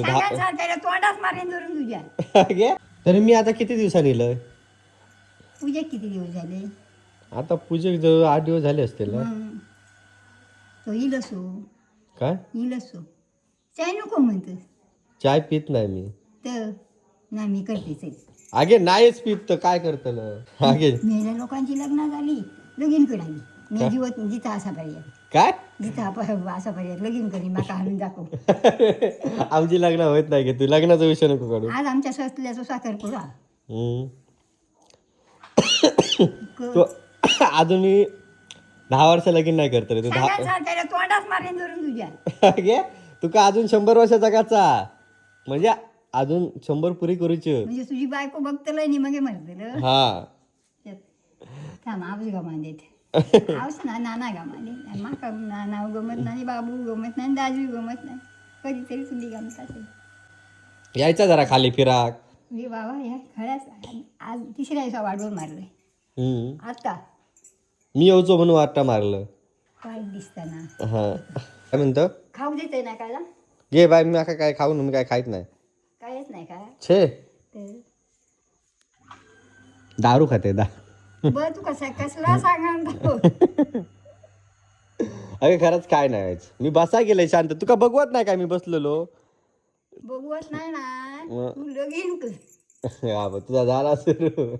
तोंडात मारेन धरून तुझ्या. तर मी आता किती दिवसांनी येलोय? पूजेक किती दिवस झाले? आता पूजेक जवळ 8 दिवस झाले असतील ना. तो येईल असो, काय येईल असो. चाय नको म्हणतोस चाय पित नाही मी. तर ना मी करतेच. आगे नाहीच पित तर काय करतल आगे. मेल्या लोकांची लग्न झाली, लगीन कडाली. मी जीवत जिथं असा पर्याय, काय जिथं असा पर्याय लगीन करी माका हाणून दाखव. आमची लग्न होत नाही की तू लग्नाचा विषय नको काढू. आज आमच्या ससल्याचा साखरपुडा. तू अजून मी 10 वर्ष लगीन नाही करत रे तू. तोंडात मारेन धरून तुझ्या. घे तू का अजून 100 वर्ष जगाचा म्हणजे अजून 100 पुरी करूची. म्हणजे तुझी बायको बघतलंय नि मग म्हणतलं. हा थांब आऊस गमान देते. आऊस ना नाना गमान दे. माका नाना गमत नाही, बाबू गमत नाही, दाजू गमत नाही. कधीतरी तुझी गमतात. यायचा जरा खाली फिराक. मी बाबा या खळ्याच आज तिसऱ्या दिवसा वाढवून मारलंय. आता मी येऊचो म्हणून वाटा मारलं. काय दिसताना हा काय म्हणतो खाऊ देते ना काय घे बाय. मी आता काय खाऊ मी काय खायत नाही. कायच नाही का छे तर दारू खाते बर तू कसला सांगा. अरे खरंच काय नाही मी बसा गेलंय शांत. तुका बघवत नाही काय मी बसलेलो. बघवत नाही ना तू लगीन कर. तुझा झाला सुरू.